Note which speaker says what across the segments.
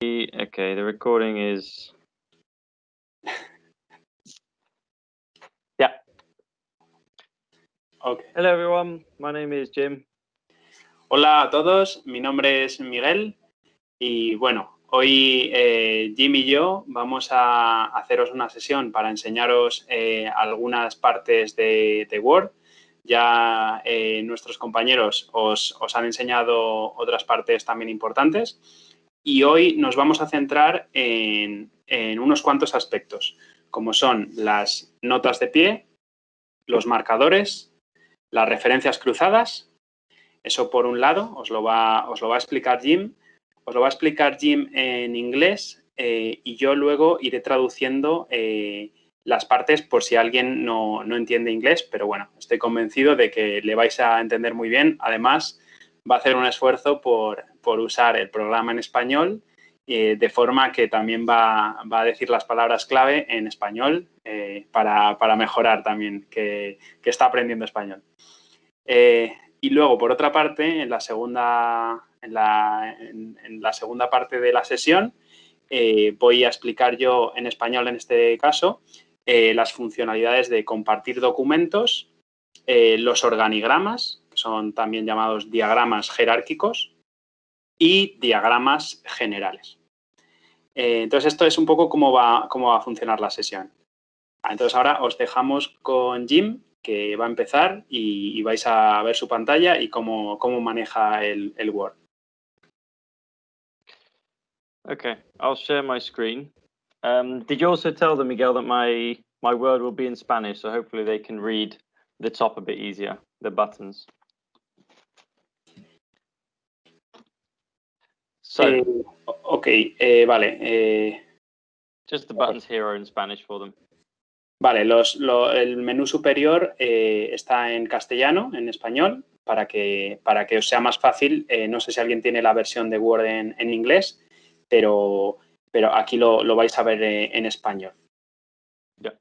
Speaker 1: Okay, the recording is... Yeah.
Speaker 2: Okay.
Speaker 1: Hello everyone, my name is Jim.
Speaker 2: Hola a todos, mi nombre es Miguel y bueno, hoy Jim y yo vamos a haceros una sesión para enseñaros algunas partes de Word. Ya nuestros compañeros os han enseñado otras partes también importantes y hoy nos vamos a centrar en unos cuantos aspectos, como son las notas de pie, los marcadores, las referencias cruzadas. Eso por un lado, os lo va a explicar Jim. Os lo va a explicar Jim en inglés y yo luego iré traduciendo las partes por si alguien no entiende inglés, pero bueno, estoy convencido de que le vais a entender muy bien. Además, va a hacer un esfuerzo por usar el programa en español, de forma que también va a decir las palabras clave en español para mejorar también, que está aprendiendo español. Y luego, por otra parte, en la segunda parte de la sesión, voy a explicar yo en español, en este caso, las funcionalidades de compartir documentos, los organigramas, que son también llamados diagramas jerárquicos, y diagramas generales. Entonces, esto es un poco cómo va a funcionar la sesión. Entonces, ahora os dejamos con Jim, que va a empezar y vais a ver su pantalla y cómo maneja el Word.
Speaker 1: Okay, I'll share my screen. Did you also tell them, Miguel, that my Word will be in Spanish, so hopefully they can read the top a bit easier, the buttons. So,
Speaker 2: vale.
Speaker 1: Just the buttons here are in Spanish for them.
Speaker 2: Vale, el menú superior está en castellano, en español, para que os sea más fácil. No sé si alguien tiene la versión de Word en inglés, pero aquí lo vais a ver en español.
Speaker 1: Yeah.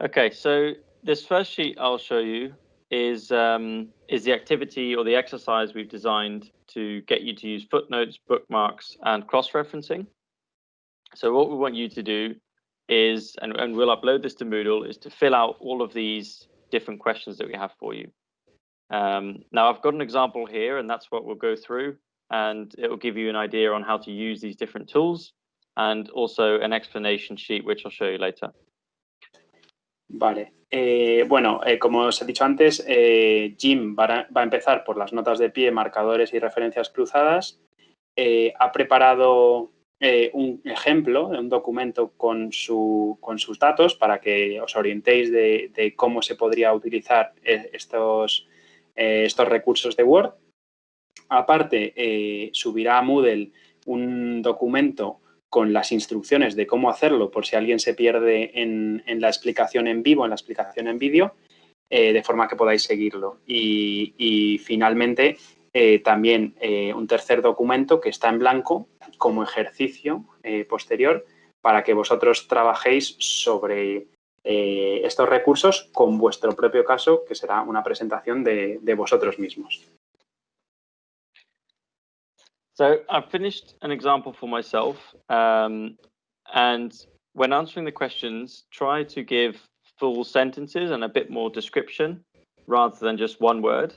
Speaker 1: Okay, so this first sheet I'll show you is the activity or the exercise we've designed to get you to use footnotes, bookmarks, and cross-referencing. So what we want you to do is, and we'll upload this to Moodle, is to fill out all of these different questions that we have for you. Now I've got an example here, and that's what we'll go through, and it will give you an idea on how to use these different tools, and also an explanation sheet, which I'll show you later.
Speaker 2: Vale. Bueno, como os he dicho antes, Jim va a empezar por las notas de pie, marcadores y referencias cruzadas. Ha preparado un ejemplo, un documento con sus datos para que os orientéis de cómo se podría utilizar estos recursos de Word. Aparte, subirá a Moodle un documento con las instrucciones de cómo hacerlo por si alguien se pierde en la explicación en vivo, en la explicación en vídeo, de forma que podáis seguirlo. Y finalmente, también un tercer documento que está en blanco como ejercicio posterior para que vosotros trabajéis sobre estos recursos con vuestro propio caso, que será una presentación de vosotros mismos.
Speaker 1: So I've finished an example for myself, and when answering the questions, try to give full sentences and a bit more description rather than just one word.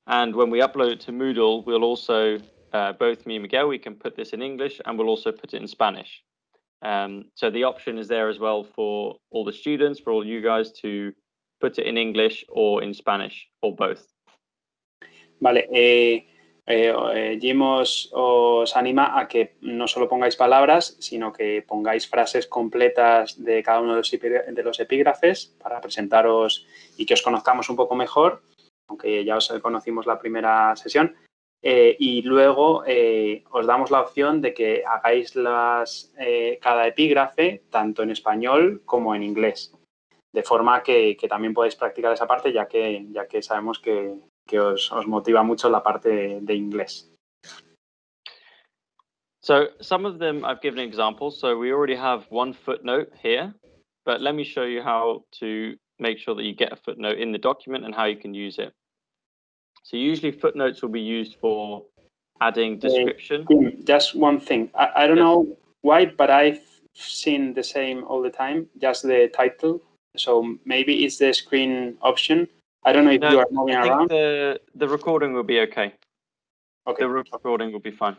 Speaker 1: And when we upload it to Moodle, we'll also, both me and Miguel, we can put this in English and we'll also put it in Spanish. So the option is there as well for all the students, for all you guys to put it in English or in Spanish or both.
Speaker 2: Vale, Jim os anima a que no solo pongáis palabras, sino que pongáis frases completas de cada uno de los epígrafes para presentaros y que os conozcamos un poco mejor, aunque ya os conocimos la primera sesión. Y luego os damos la opción de que hagáis cada epígrafe tanto en español como en inglés, de forma que también podéis practicar esa parte, ya que sabemos que os motiva mucho la parte de inglés.
Speaker 1: So some of them I've given examples. So we already have one footnote here, but let me show you how to make sure that you get a footnote in the document and how you can use it. So usually footnotes will be used for adding description.
Speaker 2: Tim, just one thing. I don't know why, but I've seen the same all the time, just the title. So maybe it's the screen option. I don't know if you are moving around.
Speaker 1: The recording will be okay.
Speaker 2: Okay.
Speaker 1: The recording will be fine.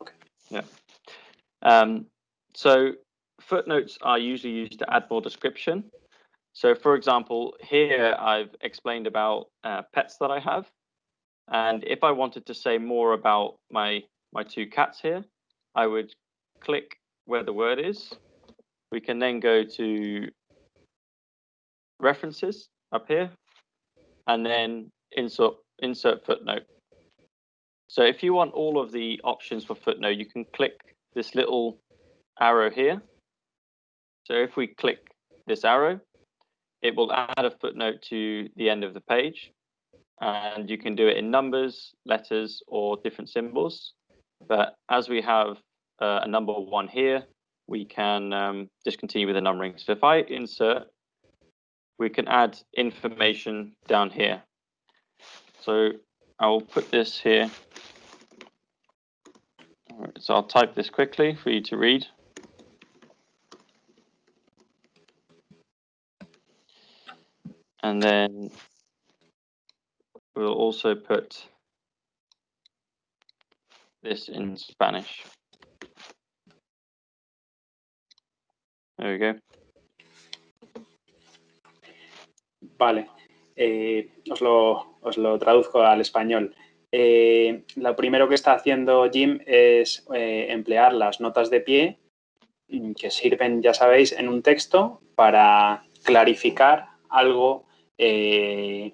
Speaker 2: Okay.
Speaker 1: Yeah. So footnotes are usually used to add more description. So for example, here I've explained about pets that I have. And if I wanted to say more about my two cats here, I would click where the word is. We can then go to references up here and then insert footnote. So if you want all of the options for footnote, you can click this little arrow here. So if we click this arrow, it will add a footnote to the end of the page. And you can do it in numbers, letters, or different symbols. But as we have a number 1 here, we can just continue with the numbering. So if I insert, we can add information down here. So I'll put this here. All right, so I'll type this quickly for you to read. And then we'll also put this in Spanish. There we go.
Speaker 2: Vale. Os lo traduzco al español. Lo primero que está haciendo Jim es emplear las notas de pie que sirven, ya sabéis, en un texto para clarificar algo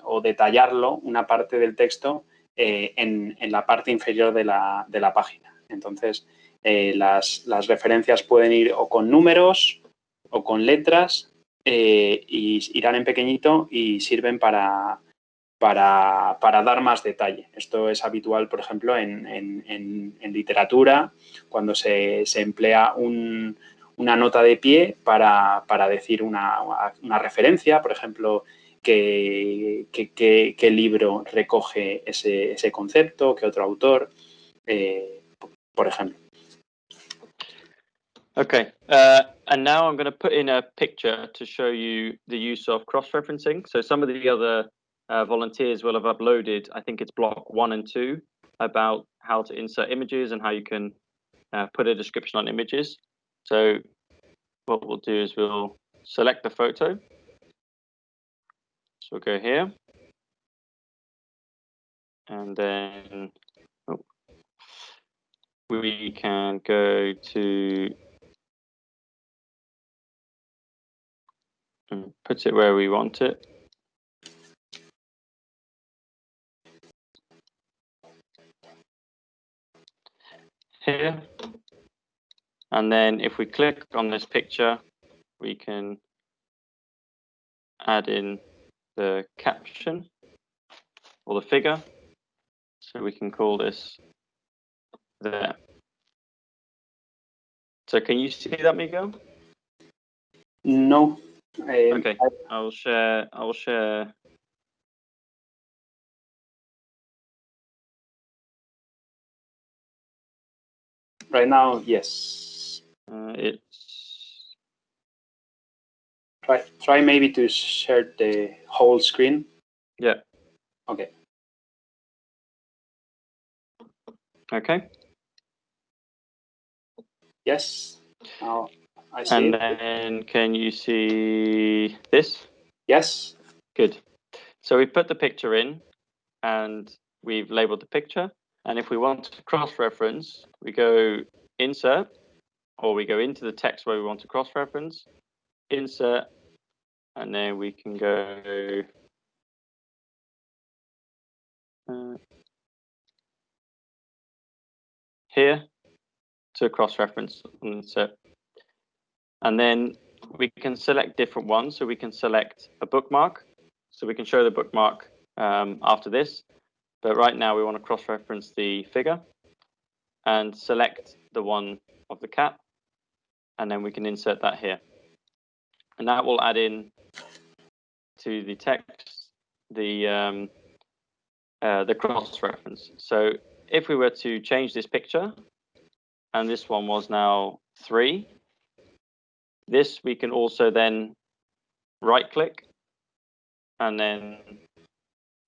Speaker 2: o detallarlo, una parte del texto, en la parte inferior de la página. Entonces, las referencias pueden ir o con números o con letras y irán en pequeñito y sirven para dar más detalle. Esto es habitual, por ejemplo, en literatura, cuando se emplea una nota de pie para decir una referencia, por ejemplo, qué libro recoge ese concepto, qué otro autor, por ejemplo.
Speaker 1: Okay, and now I'm going to put in a picture to show you the use of cross-referencing. So some of the other volunteers will have uploaded, I think it's block 1 and 2, about how to insert images and how you can put a description on images. So what we'll do is we'll select the photo. So we'll go here. And then we can go to and put it where we want it. Here. And then if we click on this picture, we can add in the caption or the figure. So we can call this there. So can you see that, Miguel?
Speaker 2: No.
Speaker 1: Okay, I will share.
Speaker 2: Right now, yes.
Speaker 1: It's
Speaker 2: try maybe to share the whole screen.
Speaker 1: Yeah.
Speaker 2: Okay.
Speaker 1: Okay.
Speaker 2: Yes. Now I see.
Speaker 1: And then can you see this?
Speaker 2: Yes.
Speaker 1: Good. So we put the picture in and we've labeled the picture. And if we want to cross-reference, we go insert, or we go into the text where we want to cross-reference, insert, and then we can go here to cross-reference and insert. And then we can select different ones. So we can select a bookmark. So we can show the bookmark after this. But right now we want to cross-reference the figure and select the one of the cat. And then we can insert that here. And that will add in to the text the cross-reference. So if we were to change this picture, and this one was now 3, this we can also then right-click, and then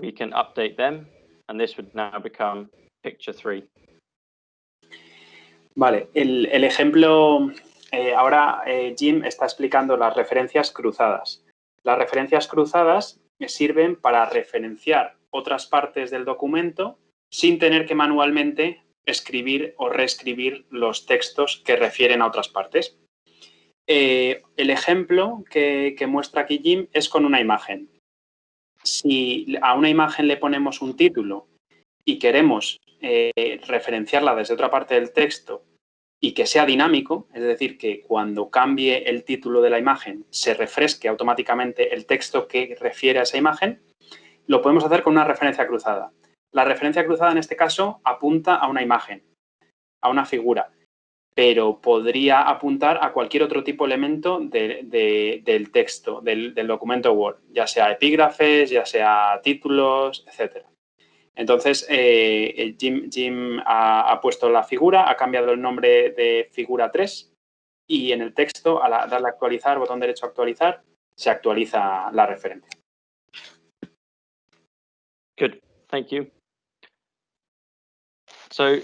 Speaker 1: we can update them, and this would now become picture 3.
Speaker 2: Vale, el ejemplo, ahora Jim está explicando las referencias cruzadas. Las referencias cruzadas sirven para referenciar otras partes del documento sin tener que manualmente escribir o reescribir los textos que refieren a otras partes. El ejemplo que muestra aquí Jim es con una imagen. Si a una imagen le ponemos un título y queremos referenciarla desde otra parte del texto y que sea dinámico, es decir, que cuando cambie el título de la imagen se refresque automáticamente el texto que refiere a esa imagen, lo podemos hacer con una referencia cruzada. La referencia cruzada en este caso apunta a una imagen, a una figura, pero podría apuntar a cualquier otro tipo de elemento del texto, del documento Word, ya sea epígrafes, ya sea títulos, etc. Entonces, Jim ha puesto la figura, ha cambiado el nombre de figura 3 y en el texto, al darle a actualizar, botón derecho a actualizar, se actualiza la referencia.
Speaker 1: Good, thank you. So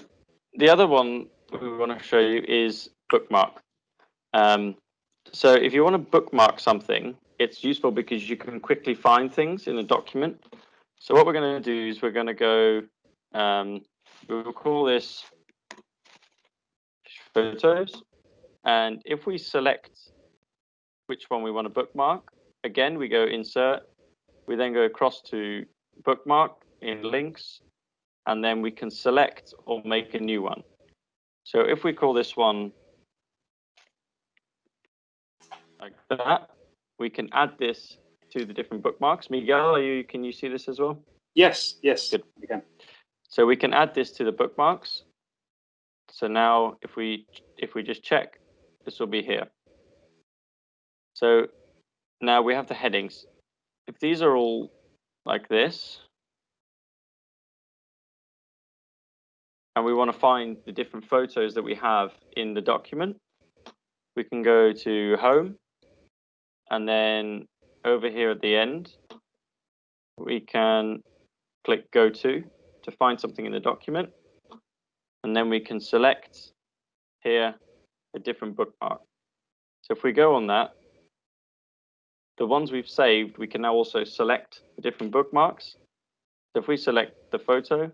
Speaker 1: the other one we want to show you is bookmark. So if you want to bookmark something, it's useful because you can quickly find things in a document. So what we're going to do is we're going to go, we'll call this photos. And if we select which one we want to bookmark, again, we go insert, we then go across to bookmark in links, and then we can select or make a new one. So if we call this one like that, we can add this to the different bookmarks. Miguel, can you see this as well?
Speaker 2: Yes,
Speaker 1: Good.
Speaker 2: we can.
Speaker 1: So we can add this to the bookmarks. So now if we just check, this will be here. So now we have the headings. If these are all like this, and we want to find the different photos that we have in the document, we can go to home, and then over here at the end, we can click go to find something in the document, and then we can select here a different bookmark. So if we go on that, the ones we've saved, we can now also select the different bookmarks. So if we select the photo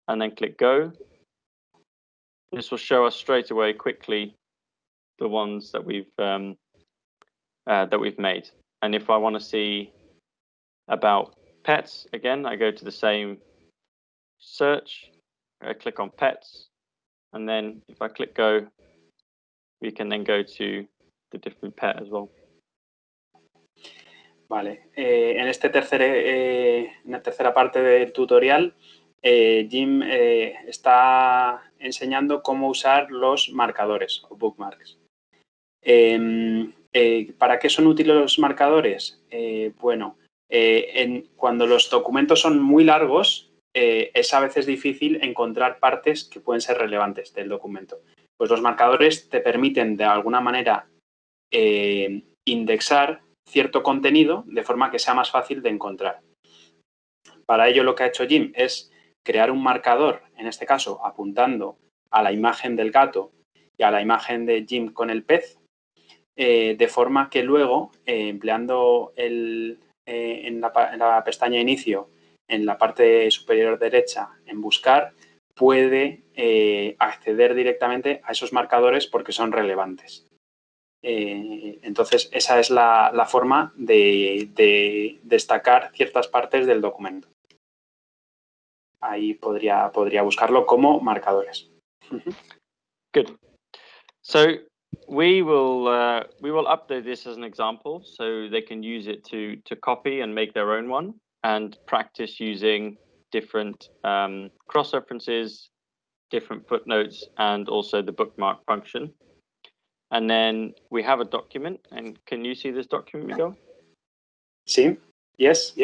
Speaker 1: and then click go, this will show us straight away quickly the ones that we've made. And if I want to see about pets, again, I go to the same search, I click on pets, and then if I click go, we can then go to the different pet as well.
Speaker 2: Vale, en esta tercera parte del tutorial, Jim está enseñando cómo usar los marcadores o bookmarks. ¿Para qué son útiles los marcadores? Bueno, cuando los documentos son muy largos, es a veces difícil encontrar partes que pueden ser relevantes del documento. Pues los marcadores te permiten de alguna manera indexar cierto contenido de forma que sea más fácil de encontrar. Para ello lo que ha hecho Jim es crear un marcador, en este caso apuntando a la imagen del gato y a la imagen de Jim con el pez, de forma que luego, empleando en la pestaña inicio, en la parte superior derecha, en buscar, puede acceder directamente a esos marcadores porque son relevantes. Entonces, esa es la forma de destacar ciertas partes del documento. Ahí podría buscarlo como marcadores.
Speaker 1: Good. So we will upload this as an example, so they can use it to copy and make their own one and practice using different cross-references, different footnotes, and also the bookmark function. And then we have a document, and can you see this document, Miguel?
Speaker 2: Sí, yes.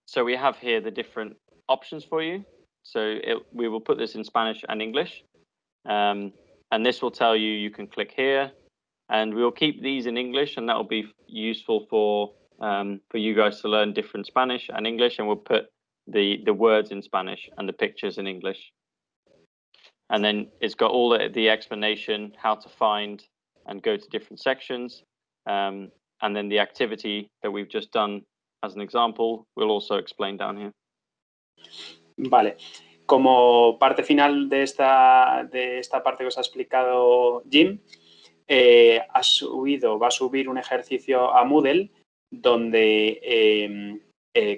Speaker 1: So we have here the different options for you. So we will put this in Spanish and English. And this will tell you can click here. And we'll keep these in English, and that will be useful for you guys to learn different Spanish and English. And we'll put the words in Spanish and the pictures in English. And then it's got all the explanation, how to find and go to different sections. And then the activity that we've just done as an example, we'll also explain down here.
Speaker 2: Vale. Como parte final de esta parte que os ha explicado Jim, va a subir un ejercicio a Moodle donde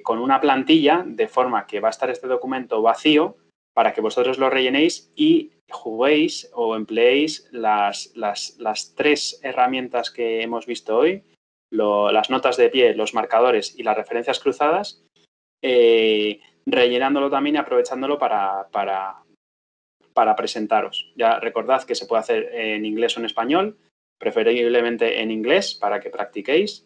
Speaker 2: con una plantilla, de forma que va a estar este documento vacío para que vosotros lo rellenéis y juguéis o empleéis las 3 herramientas que hemos visto hoy, las notas de pie, los marcadores y las referencias cruzadas, rellenándolo también y aprovechándolo para presentaros. Ya recordad que se puede hacer en inglés o en español, preferiblemente en inglés para que practiquéis.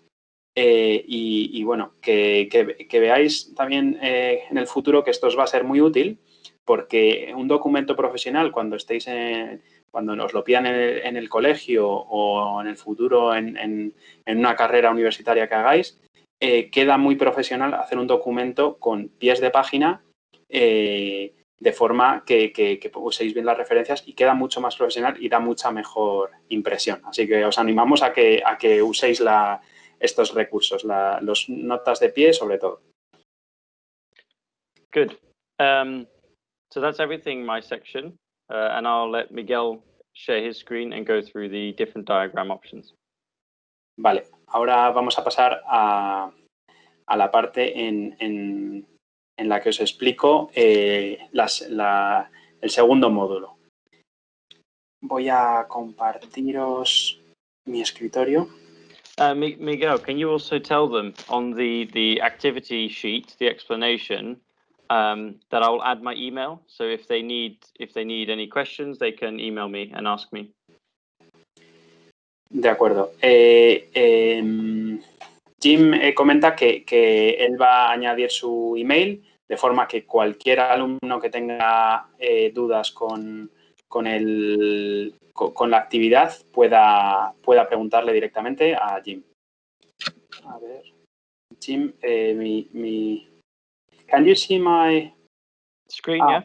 Speaker 2: Y bueno, que veáis también en el futuro que esto os va a ser muy útil, porque un documento profesional, cuando os lo pidan en el colegio o en el futuro en una carrera universitaria que hagáis, queda muy profesional hacer un documento con pies de página, de forma que uséis bien las referencias y queda mucho más profesional y da mucha mejor impresión. Así que os animamos a que uséis estos recursos, las notas de pie sobre todo.
Speaker 1: Good. So that's everything, my section. And I'll let Miguel share his screen and go through the different diagram options.
Speaker 2: Vale, ahora vamos a pasar a la parte en la que os explico el segundo módulo. Voy a compartiros mi escritorio.
Speaker 1: Miguel, can you also tell them on the activity sheet, the explanation, that I will add my email? So if they need any questions, they can email me and ask me.
Speaker 2: De acuerdo. Jim comenta que él va a añadir su email, de forma que cualquier alumno que tenga dudas con la actividad pueda preguntarle directamente a Jim. A ver, Jim, can you see my
Speaker 1: screen? Yeah.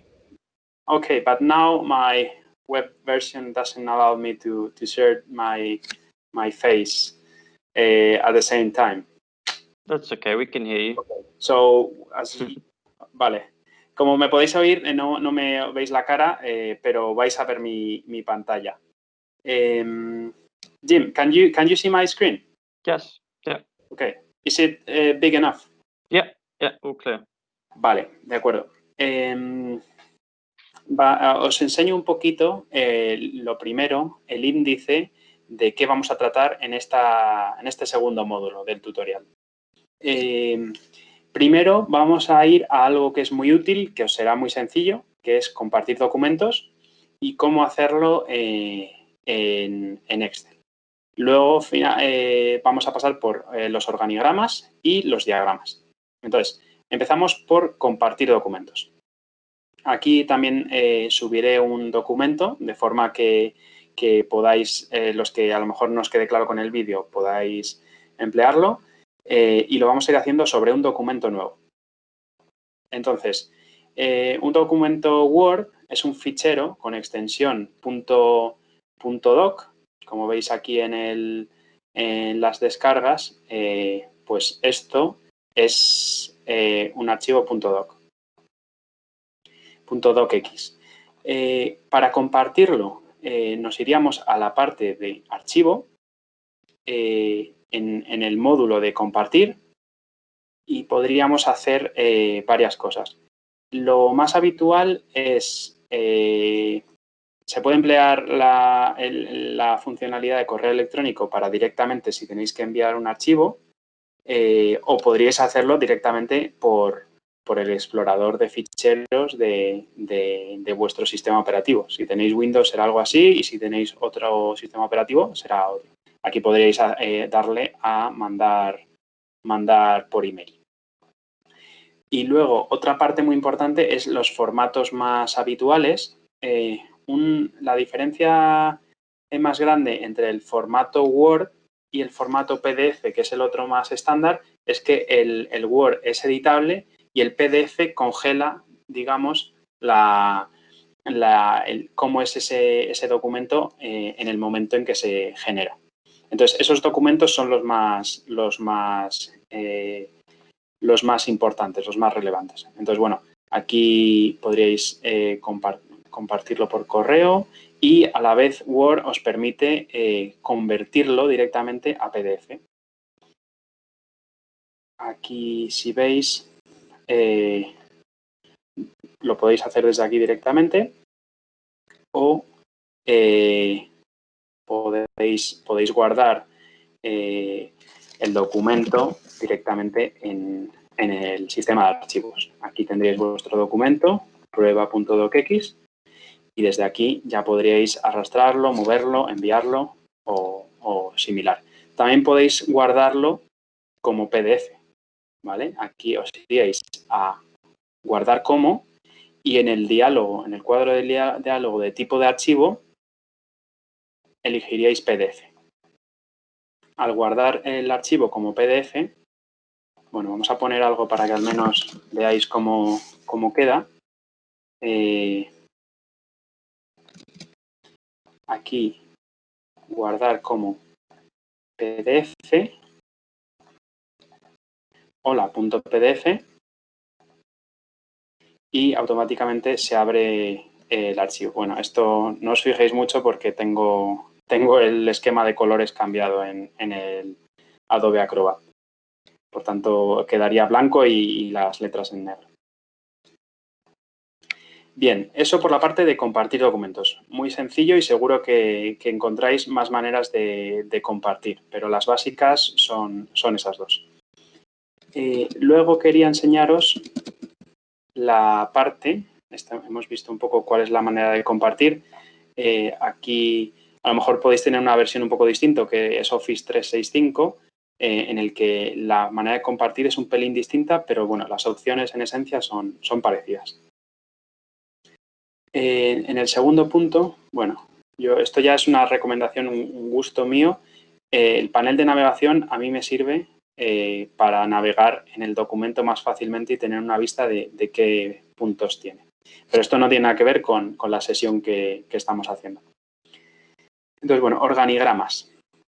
Speaker 2: Okay, but now my web version doesn't allow me to share my face at the same time.
Speaker 1: That's okay, we can hear you.
Speaker 2: Okay. So, vale. Como me podéis oír, no me veis la cara, pero vais a ver mi pantalla. Jim, can you see my screen?
Speaker 1: Yes. Yeah.
Speaker 2: Okay. Is it big enough?
Speaker 1: Yeah. All clear.
Speaker 2: Vale, de acuerdo. Os enseño un poquito lo primero, el índice de qué vamos a tratar en este segundo módulo del tutorial. Primero vamos a ir a algo que es muy útil, que os será muy sencillo, que es compartir documentos y cómo hacerlo en Excel. Luego vamos a pasar por los organigramas y los diagramas. Entonces, empezamos por compartir documentos. Aquí también subiré un documento de forma que podáis, los que a lo mejor no os quede claro con el vídeo, podáis emplearlo. Y lo vamos a ir haciendo sobre un documento nuevo. Entonces, un documento Word es un fichero con extensión .doc. Como veis aquí en las descargas, pues esto es un archivo .doc. .docx. Para compartirlo, nos iríamos a la parte de archivo, en el módulo de compartir, y podríamos hacer varias cosas. Lo más habitual es, se puede emplear la funcionalidad de correo electrónico para directamente, si tenéis que enviar un archivo, o podríais hacerlo directamente por el explorador de ficheros de vuestro sistema operativo. Si tenéis Windows será algo así, y si tenéis otro sistema operativo será otro. Aquí podríais darle a mandar por email. Y luego, otra parte muy importante es los formatos más habituales. La diferencia más grande entre el formato Word y el formato PDF, que es el otro más estándar, es que el Word es editable y el PDF congela, digamos, cómo es ese documento en el momento en que se genera. Entonces, esos documentos son los más importantes, los más relevantes. Entonces, bueno, aquí podríais compartirlo por correo y a la vez Word os permite convertirlo directamente a PDF. Aquí, si veis, lo podéis hacer desde aquí directamente o podéis guardar el documento directamente en el sistema de archivos. Aquí tendríais vuestro documento, prueba.docx, y desde aquí ya podríais arrastrarlo, moverlo, enviarlo o similar. También podéis guardarlo como PDF, ¿vale? Aquí os iríais a guardar como y en el diálogo, en el cuadro de diálogo de tipo de archivo, elegiríais PDF. Al guardar el archivo como PDF, bueno, vamos a poner algo para que al menos veáis cómo queda. Aquí, guardar como PDF, hola.pdf, y automáticamente se abre el archivo. Bueno, esto no os fijéis mucho porque tengo el esquema de colores cambiado en el Adobe Acrobat. Por tanto, quedaría blanco y las letras en negro. Bien, eso por la parte de compartir documentos. Muy sencillo y seguro que encontráis más maneras de compartir, pero las básicas son esas dos. Luego quería enseñaros la parte, hemos visto un poco cuál es la manera de compartir. Aquí a lo mejor podéis tener una versión un poco distinta, que es Office 365, en el que la manera de compartir es un pelín distinta, pero bueno, las opciones en esencia son parecidas. En el segundo punto, bueno, esto ya es una recomendación, un gusto mío. El panel de navegación a mí me sirve para navegar en el documento más fácilmente y tener una vista de qué puntos tiene. Pero esto no tiene nada que ver con la sesión que estamos haciendo. Entonces, bueno, organigramas.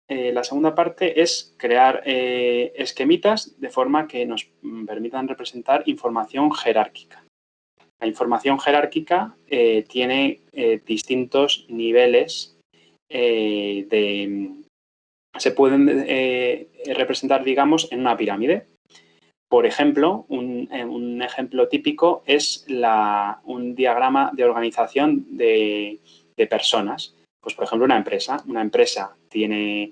Speaker 2: La segunda parte es crear esquemitas de forma que nos permitan representar información jerárquica. La información jerárquica tiene distintos niveles se pueden representar, digamos, en una pirámide. Por ejemplo, un ejemplo típico es un diagrama de organización de personas. Pues, por ejemplo, una empresa. Una empresa tiene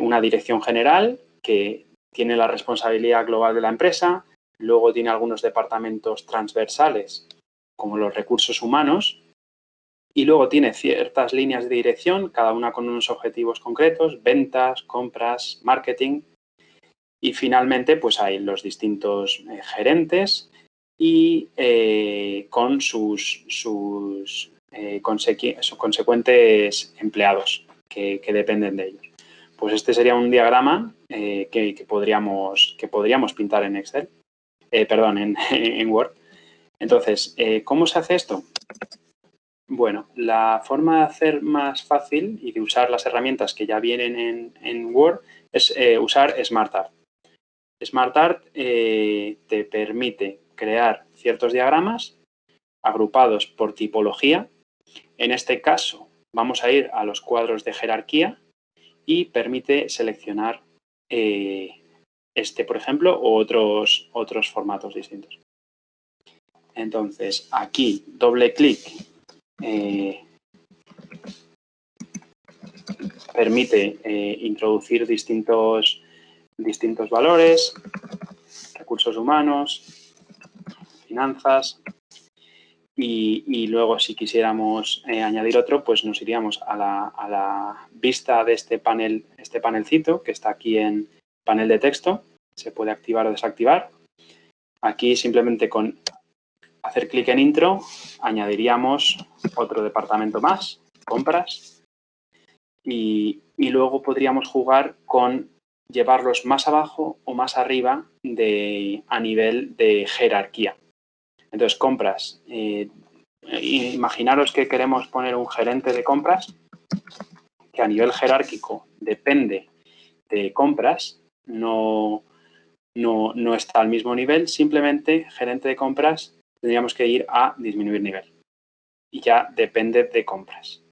Speaker 2: una dirección general que tiene la responsabilidad global de la empresa. Luego tiene algunos departamentos transversales, como los recursos humanos, y luego tiene ciertas líneas de dirección, cada una con unos objetivos concretos, ventas, compras, marketing, y finalmente pues hay los distintos gerentes y con sus consecuentes empleados que dependen de ellos. Pues este sería un diagrama que podríamos pintar en Excel. En Word. Entonces, ¿cómo se hace esto? Bueno, la forma de hacer más fácil y de usar las herramientas que ya vienen en Word es usar SmartArt. SmartArt te permite crear ciertos diagramas agrupados por tipología. En este caso, vamos a ir a los cuadros de jerarquía y permite seleccionar por ejemplo, o otros formatos distintos. Entonces, aquí, doble clic, permite introducir distintos valores, recursos humanos, finanzas, y luego, si quisiéramos añadir otro, pues nos iríamos a la vista de este panelcito que está aquí en panel de texto. Se puede activar o desactivar. aquí simplemente con hacer clic en intro añadiríamos otro departamento más, compras, y luego podríamos jugar con llevarlos más abajo o más arriba a nivel de jerarquía. Entonces, compras. Imaginaros que queremos poner un gerente de compras que a nivel jerárquico depende de compras, no está al mismo nivel, simplemente gerente de compras tendríamos que ir a disminuir nivel y ya depende de compras.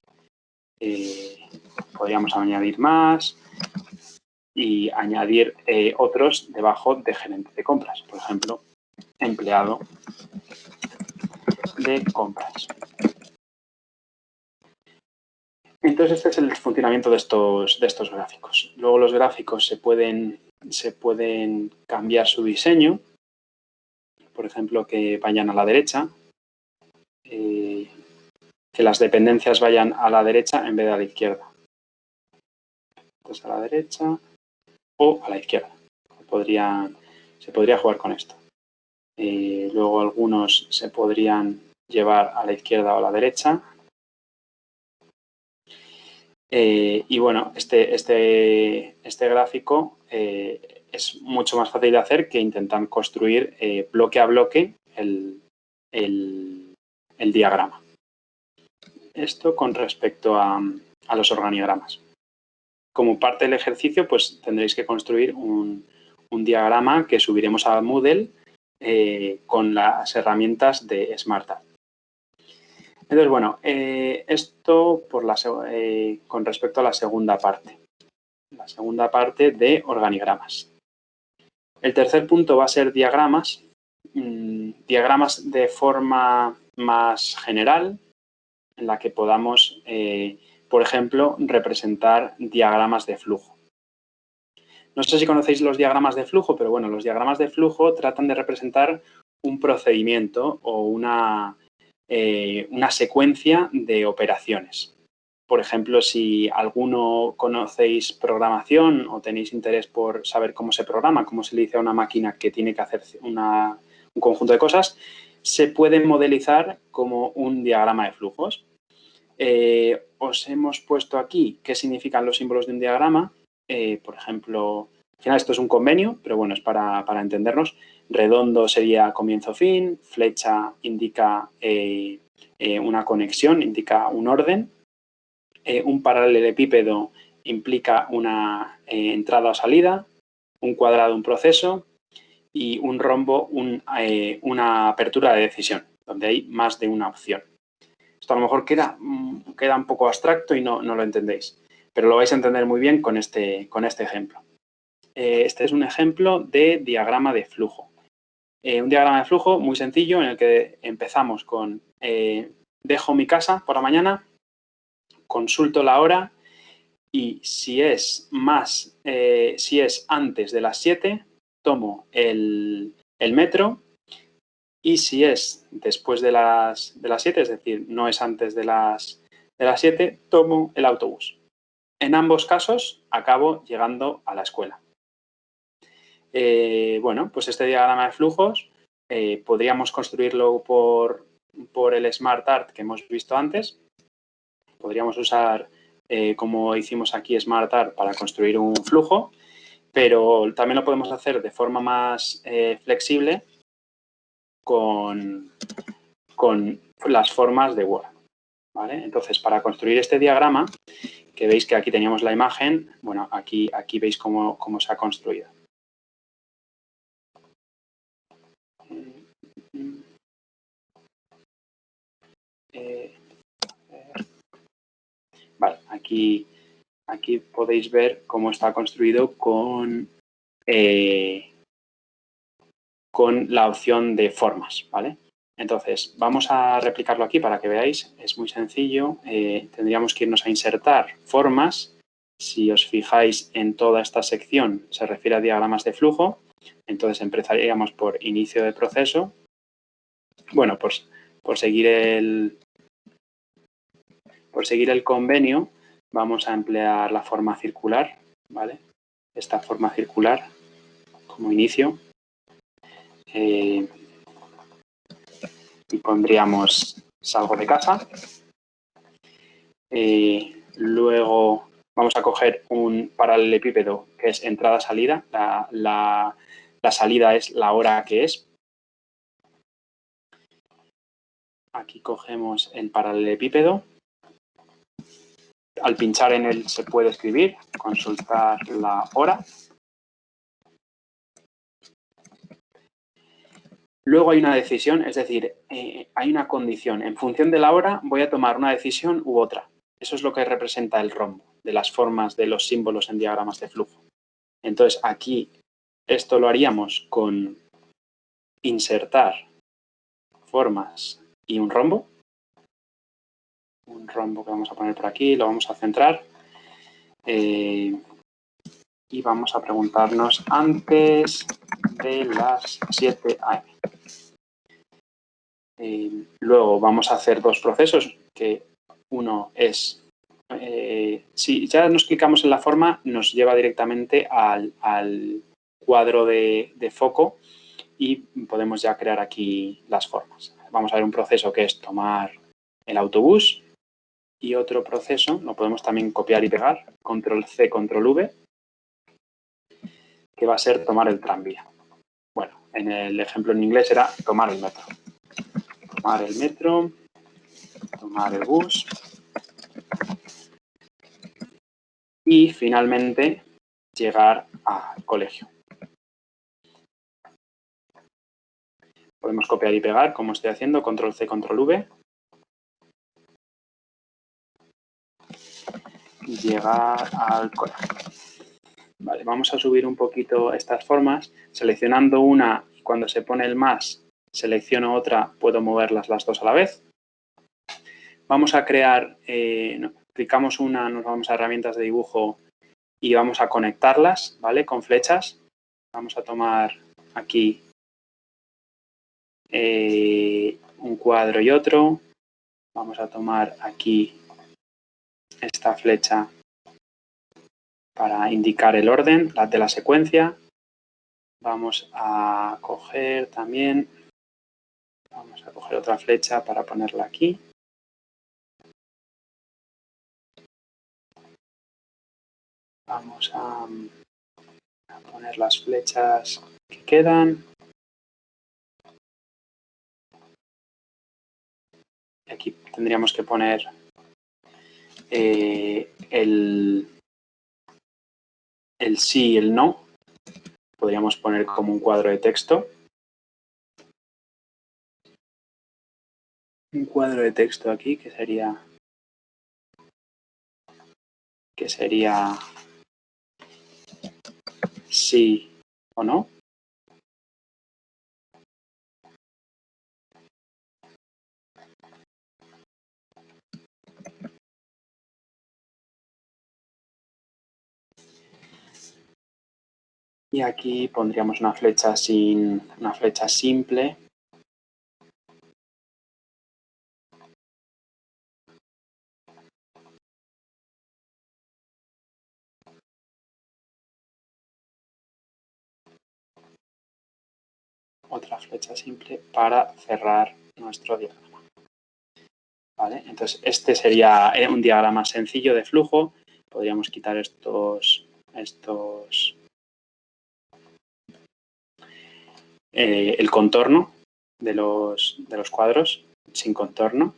Speaker 2: Podríamos añadir más y añadir otros debajo de gerente de compras, por ejemplo, empleado de compras. Entonces, este es el funcionamiento de estos gráficos. Luego los gráficos se pueden cambiar su diseño, por ejemplo, que vayan a la derecha, que las dependencias vayan a la derecha en vez de a la izquierda. Entonces, a la derecha o a la izquierda. Se podría jugar con esto. Luego algunos se podrían llevar a la izquierda o a la derecha. Y bueno, este gráfico es mucho más fácil de hacer que intentar construir bloque a bloque el diagrama. Esto con respecto a los organigramas. Como parte del ejercicio, pues tendréis que construir un diagrama que subiremos a Moodle con las herramientas de SmartArt. Entonces, bueno, esto con respecto a la segunda parte. La segunda parte de organigramas. El tercer punto va a ser diagramas. Diagramas de forma más general, en la que podamos, por ejemplo, representar diagramas de flujo. No sé si conocéis los diagramas de flujo, pero bueno, los diagramas de flujo tratan de representar un procedimiento o una secuencia de operaciones. Por ejemplo, si alguno conocéis programación o tenéis interés por saber cómo se programa, cómo se le dice a una máquina que tiene que hacer un conjunto de cosas, se puede modelizar como un diagrama de flujos. Os hemos puesto aquí qué significan los símbolos de un diagrama. Por ejemplo, al final esto es un convenio, pero bueno, es para entendernos. Redondo sería comienzo-fin, flecha indica una conexión, indica un orden, un paralelepípedo implica una entrada o salida, un cuadrado un proceso y un rombo una apertura de decisión, donde hay más de una opción. Esto a lo mejor queda un poco abstracto y no lo entendéis, pero lo vais a entender muy bien con este ejemplo. Este es un ejemplo de diagrama de flujo. Un diagrama de flujo muy sencillo en el que empezamos con dejo mi casa por la mañana, consulto la hora y si es antes de las 7, tomo el metro y si es después de las 7, es decir, no es antes de las 7, tomo el autobús. En ambos casos acabo llegando a la escuela. Bueno, pues este diagrama de flujos podríamos construirlo por el SmartArt que hemos visto antes. Podríamos usar, como hicimos aquí, SmartArt para construir un flujo, pero también lo podemos hacer de forma más flexible con las formas de Word. ¿Vale? Entonces, para construir este diagrama, que veis que aquí teníamos la imagen, bueno, aquí veis cómo se ha construido. Vale, aquí podéis ver cómo está construido con la opción de formas, ¿vale? Entonces, vamos a replicarlo aquí para que veáis. Es muy sencillo. Tendríamos que irnos a insertar formas. Si os fijáis en toda esta sección, se refiere a diagramas de flujo. Entonces, empezaríamos por inicio de proceso. Bueno, pues por seguir el convenio, vamos a emplear la forma circular, ¿vale? Esta forma circular como inicio. y pondríamos salgo de casa. Luego vamos a coger un paralelepípedo que es entrada-salida. La salida es la hora que es. Aquí cogemos el paralelepípedo. Al pinchar en él se puede escribir, consultar la hora. Luego hay una decisión, es decir, hay una condición. En función de la hora voy a tomar una decisión u otra. Eso es lo que representa el rombo de las formas de los símbolos en diagramas de flujo. Entonces, aquí esto lo haríamos con insertar formas y un rombo. Un rombo que vamos a poner por aquí, lo vamos a centrar. Y vamos a preguntarnos antes de las 7 AM. Luego vamos a hacer dos procesos, que uno es, si ya nos clicamos en la forma, nos lleva directamente al cuadro de foco y podemos ya crear aquí las formas. Vamos a ver un proceso que es tomar el autobús y otro proceso, lo podemos también copiar y pegar, control C, control V, que va a ser tomar el tranvía. Bueno, en el ejemplo en inglés era tomar el metro. Tomar el metro, tomar el bus y finalmente llegar al colegio. Podemos copiar y pegar, como estoy haciendo, control C, control V. Llegar al colegio. Vale, vamos a subir un poquito estas formas, seleccionando una y cuando se pone el más, selecciono otra, puedo moverlas las dos a la vez. Vamos a crear, clicamos una, nos vamos a herramientas de dibujo y vamos a conectarlas, ¿vale? Con flechas. Vamos a tomar aquí un cuadro y otro. Vamos a tomar aquí esta flecha para indicar el orden de la secuencia. Vamos a coger también, vamos a coger otra flecha para ponerla aquí. Vamos a poner las flechas que quedan. Y aquí tendríamos que poner el sí y el no. Podríamos poner como un cuadro de texto. Un cuadro de texto aquí que sería sí o no. Y aquí pondríamos una flecha simple. Otra flecha simple para cerrar nuestro diagrama. ¿Vale? Entonces, este sería un diagrama sencillo de flujo. Podríamos quitar el contorno de los cuadros sin contorno,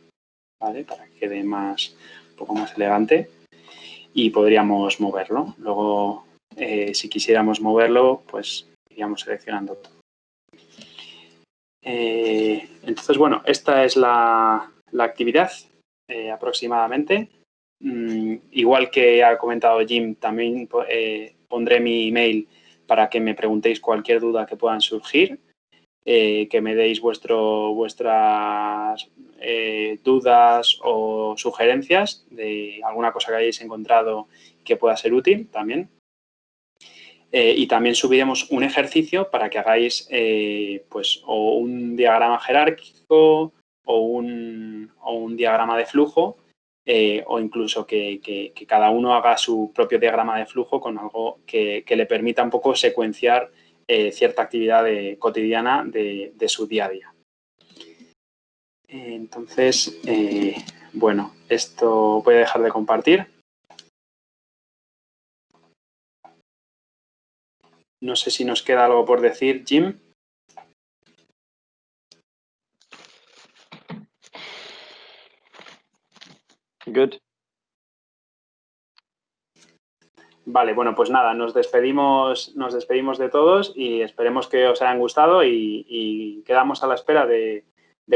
Speaker 2: ¿vale? Para que quede un poco más elegante y podríamos moverlo. Luego, si quisiéramos moverlo, pues iríamos seleccionando todo. Entonces, bueno, esta es la actividad aproximadamente. Igual que ha comentado Jim, también pondré mi email para que me preguntéis cualquier duda que puedan surgir, que me deis vuestras dudas o sugerencias de alguna cosa que hayáis encontrado que pueda ser útil también. Y también subiremos un ejercicio para que hagáis pues o un diagrama jerárquico o un diagrama de flujo o incluso que cada uno haga su propio diagrama de flujo con algo que le permita un poco secuenciar cierta actividad cotidiana de su día a día. Entonces, bueno, esto voy a dejar de compartir. No sé si nos queda algo por decir, Jim.
Speaker 1: Good.
Speaker 2: Vale, bueno, pues nada, nos despedimos de todos y esperemos que os hayan gustado y quedamos a la espera de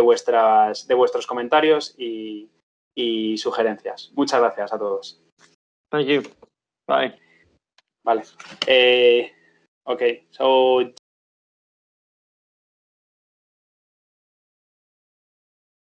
Speaker 2: vuestros comentarios y sugerencias. Muchas gracias a todos.
Speaker 1: Thank you. Bye.
Speaker 2: Vale. Okay, so